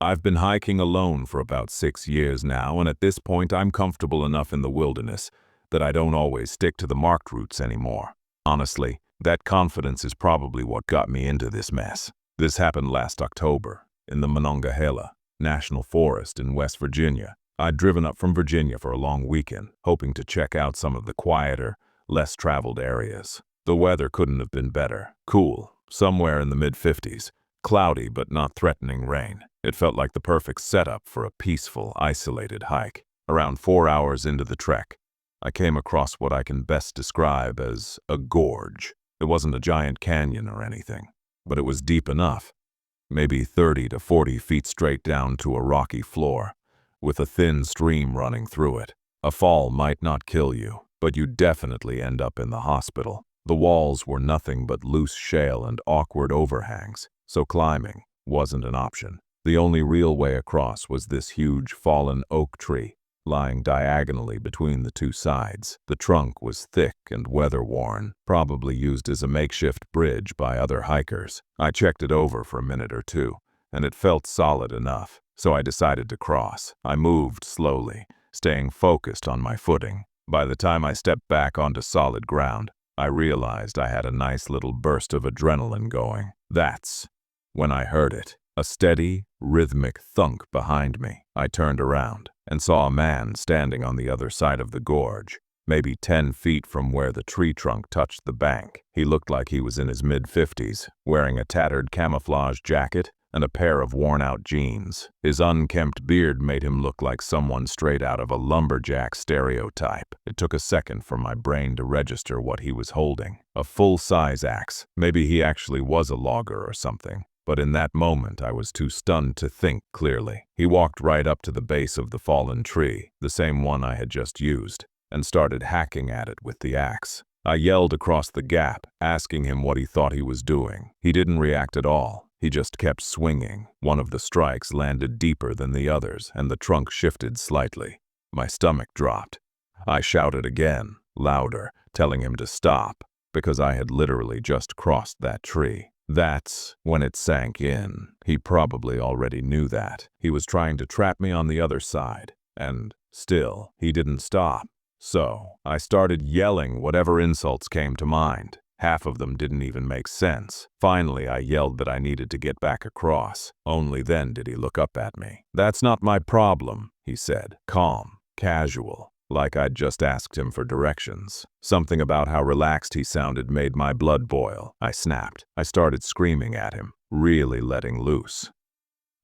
I've been hiking alone for about 6 years now, and at this point I'm comfortable enough in the wilderness that I don't always stick to the marked routes anymore. Honestly, that confidence is probably what got me into this mess. This happened last October, in the Monongahela National Forest in West Virginia. I'd driven up from Virginia for a long weekend, hoping to check out some of the quieter, less traveled areas. The weather couldn't have been better. Cool, somewhere in the mid-50s. Cloudy but not threatening rain. It felt like the perfect setup for a peaceful, isolated hike. Around 4 hours into the trek, I came across what I can best describe as a gorge. It wasn't a giant canyon or anything, but it was deep enough, maybe 30 to 40 feet straight down to a rocky floor, with a thin stream running through it. A fall might not kill you, but you'd definitely end up in the hospital. The walls were nothing but loose shale and awkward overhangs, so climbing wasn't an option. The only real way across was this huge fallen oak tree, lying diagonally between the two sides. The trunk was thick and weather-worn, probably used as a makeshift bridge by other hikers. I checked it over for a minute or two, and it felt solid enough, so I decided to cross. I moved slowly, staying focused on my footing. By the time I stepped back onto solid ground, I realized I had a nice little burst of adrenaline going. That's when I heard it. A steady, rhythmic thunk behind me. I turned around and saw a man standing on the other side of the gorge, maybe 10 feet from where the tree trunk touched the bank. He looked like he was in his mid-50s, wearing a tattered camouflage jacket and a pair of worn-out jeans. His unkempt beard made him look like someone straight out of a lumberjack stereotype. It took a second for my brain to register what he was holding. A full-size axe. Maybe he actually was a logger or something. But in that moment, I was too stunned to think clearly. He walked right up to the base of the fallen tree, the same one I had just used, and started hacking at it with the axe. I yelled across the gap, asking him what he thought he was doing. He didn't react at all. He just kept swinging. One of the strikes landed deeper than the others, and the trunk shifted slightly. My stomach dropped. I shouted again, louder, telling him to stop, because I had literally just crossed that tree. That's when it sank in. He probably already knew that. He was trying to trap me on the other side, and still, he didn't stop. So, I started yelling whatever insults came to mind. Half of them didn't even make sense. Finally, I yelled that I needed to get back across. Only then did he look up at me. "That's not my problem," he said, calm, casual, like I'd just asked him for directions. Something about how relaxed he sounded made my blood boil. I snapped. I started screaming at him, really letting loose.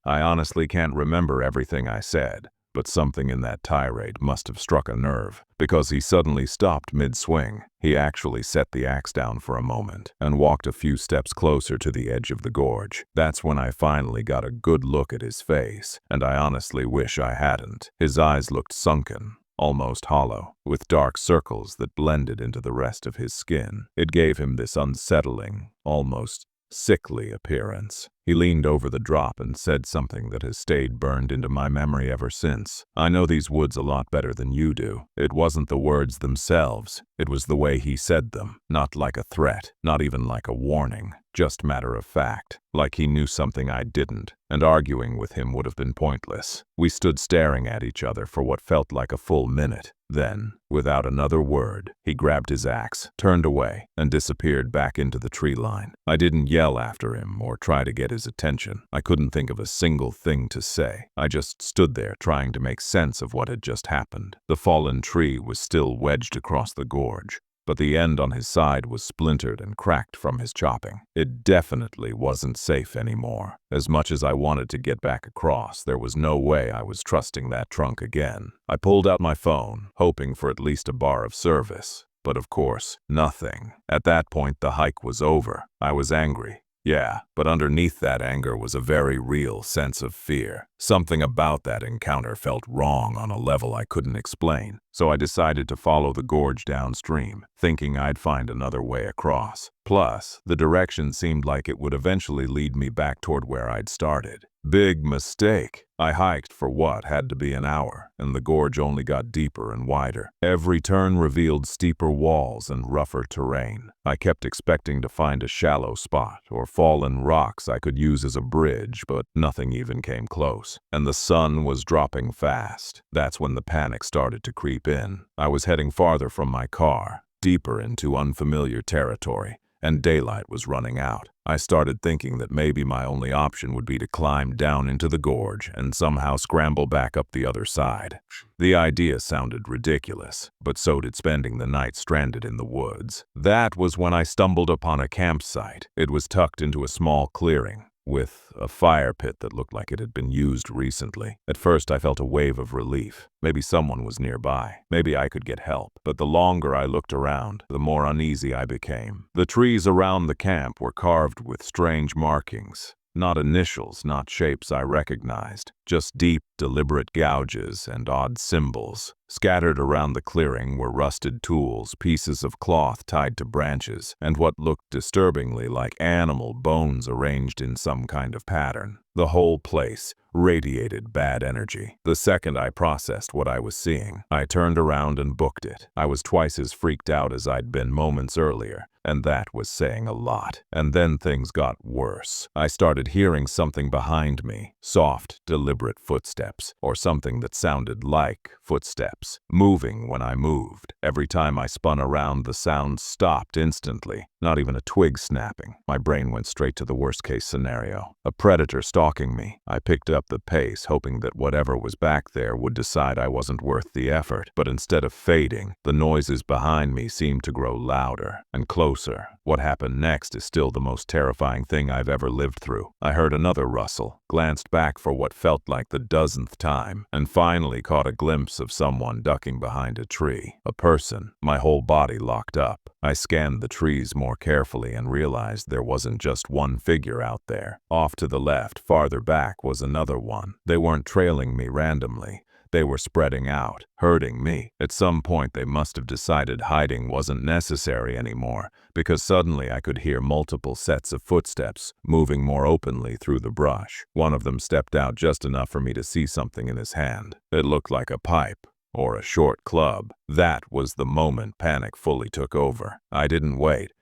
I honestly can't remember everything I said, but something in that tirade must have struck a nerve, because he suddenly stopped mid-swing. He actually set the axe down for a moment and walked a few steps closer to the edge of the gorge. That's when I finally got a good look at his face, and I honestly wish I hadn't. His eyes looked sunken, almost hollow, with dark circles that blended into the rest of his skin. It gave him this unsettling, almost sickly appearance. He leaned over the drop and said something that has stayed burned into my memory ever since. "I know these woods a lot better than you do." It wasn't the words themselves. It was the way he said them. Not like a threat, not even like a warning. Just matter of fact, like he knew something I didn't, and arguing with him would have been pointless. We stood staring at each other for what felt like a full minute. Then, without another word, he grabbed his axe, turned away, and disappeared back into the tree line. I didn't yell after him or try to get his attention. I couldn't think of a single thing to say. I just stood there trying to make sense of what had just happened. The fallen tree was still wedged across the gorge, but the end on his side was splintered and cracked from his chopping. It definitely wasn't safe anymore. As much as I wanted to get back across, there was no way I was trusting that trunk again. I pulled out my phone, hoping for at least a bar of service. But of course, nothing. At that point, the hike was over. I was angry. Yeah, but underneath that anger was a very real sense of fear. Something about that encounter felt wrong on a level I couldn't explain. So I decided to follow the gorge downstream, thinking I'd find another way across. Plus, the direction seemed like it would eventually lead me back toward where I'd started. Big mistake. I hiked for what had to be an hour, and the gorge only got deeper and wider. Every turn revealed steeper walls and rougher terrain. I kept expecting to find a shallow spot or fallen rocks I could use as a bridge, but nothing even came close. close, and the sun was dropping fast. That's when the panic started to creep in. I was heading farther from my car, deeper into unfamiliar territory, and daylight was running out. I started thinking that maybe my only option would be to climb down into the gorge and somehow scramble back up the other side. The idea sounded ridiculous, but so did spending the night stranded in the woods. That was when I stumbled upon a campsite. It was tucked into a small clearing, with a fire pit that looked like it had been used recently. At first I felt a wave of relief. Maybe someone was nearby. Maybe I could get help. But the longer I looked around, the more uneasy I became. The trees around the camp were carved with strange markings. Not initials, not shapes I recognized, just deep, deliberate gouges and odd symbols. Scattered around the clearing were rusted tools, pieces of cloth tied to branches, and what looked disturbingly like animal bones arranged in some kind of pattern. The whole place radiated bad energy. The second I processed what I was seeing, I turned around and booked it. I was twice as freaked out as I'd been moments earlier, and that was saying a lot. And then things got worse. I started hearing something behind me, soft, deliberate footsteps, or something that sounded like footsteps, moving when I moved. Every time I spun around, the sound stopped instantly. Not even a twig snapping. My brain went straight to the worst-case scenario. A predator stalking me. I picked up the pace, hoping that whatever was back there would decide I wasn't worth the effort. But instead of fading, the noises behind me seemed to grow louder and closer. What happened next is still the most terrifying thing I've ever lived through. I heard another rustle, glanced back for what felt like the dozenth time, and finally caught a glimpse of someone ducking behind a tree. A person. My whole body locked up. I scanned the trees more carefully and realized there wasn't just one figure out there. Off to the left, farther back, was another one. They weren't trailing me randomly. They were spreading out, herding me. At some point they must have decided hiding wasn't necessary anymore, because suddenly I could hear multiple sets of footsteps moving more openly through the brush. One of them stepped out just enough for me to see something in his hand. It looked like a pipe. Or a short club. That was the moment panic fully took over. I didn't wait.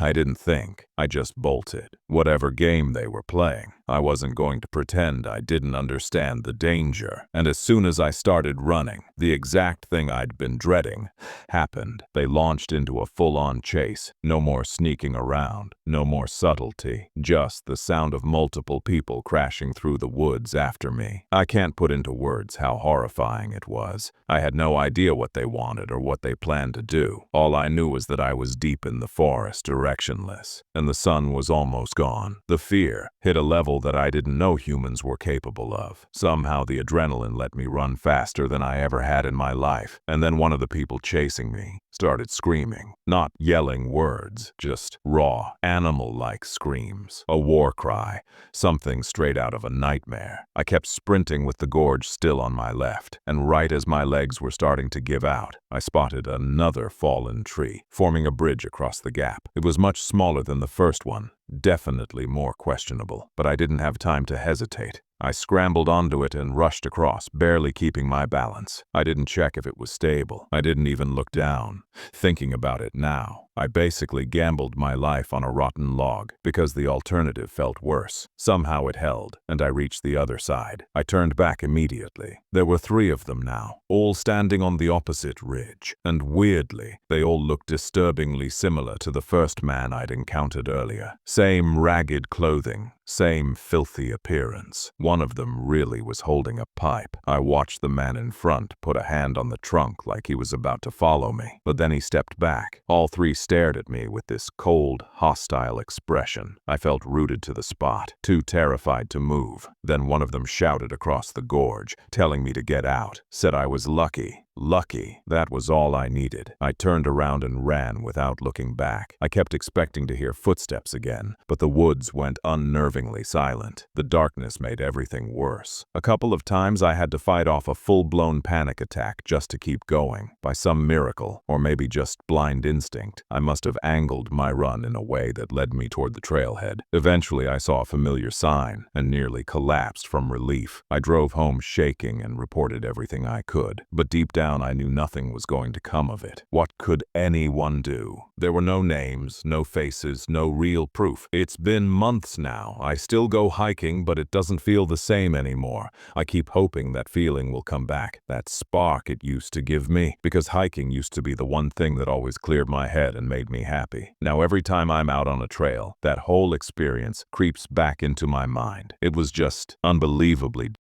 I didn't think. I just bolted. Whatever game they were playing, I wasn't going to pretend I didn't understand the danger. And as soon as I started running, the exact thing I'd been dreading happened. They launched into a full-on chase. No more sneaking around. No more subtlety. Just the sound of multiple people crashing through the woods after me. I can't put into words how horrifying it was. I had no idea what they wanted or what they planned to do. All I knew was that I was deep in the forest, directionless, and the sun was almost gone. The fear hit a level that I didn't know humans were capable of. Somehow the adrenaline let me run faster than I ever had in my life, and then one of the people chasing me started screaming. Not yelling words, just raw, animal-like screams. A war cry, something straight out of a nightmare. I kept sprinting with the gorge still on my left, and right as my legs were starting to give out, I spotted another fallen tree, forming a bridge across the gap. It was much smaller than the first one, definitely more questionable, but I didn't have time to hesitate. I scrambled onto it and rushed across, barely keeping my balance. I didn't check if it was stable. I didn't even look down. Thinking about it now, I basically gambled my life on a rotten log, because the alternative felt worse. Somehow it held, and I reached the other side. I turned back immediately. There were 3 of them now, all standing on the opposite ridge, and weirdly, they all looked disturbingly similar to the first man I'd encountered earlier. Same ragged clothing, same filthy appearance. One of them really was holding a pipe. I watched the man in front put a hand on the trunk like he was about to follow me, but then he stepped back. All 3 stared at me with this cold, hostile expression. I felt rooted to the spot, too terrified to move. Then one of them shouted across the gorge, telling me to get out, said I was lucky. Lucky. That was all I needed. I turned around and ran without looking back. I kept expecting to hear footsteps again, but the woods went unnervingly silent. The darkness made everything worse. A couple of times I had to fight off a full-blown panic attack just to keep going. By some miracle, or maybe just blind instinct, I must have angled my run in a way that led me toward the trailhead. Eventually I saw a familiar sign and nearly collapsed from relief. I drove home shaking and reported everything I could, but deep down down, I knew nothing was going to come of it. What could anyone do? There were no names, no faces, no real proof. It's been months now. I still go hiking, but it doesn't feel the same anymore. I keep hoping that feeling will come back, that spark it used to give me, because hiking used to be the one thing that always cleared my head and made me happy. Now every time I'm out on a trail, that whole experience creeps back into my mind. It was just unbelievably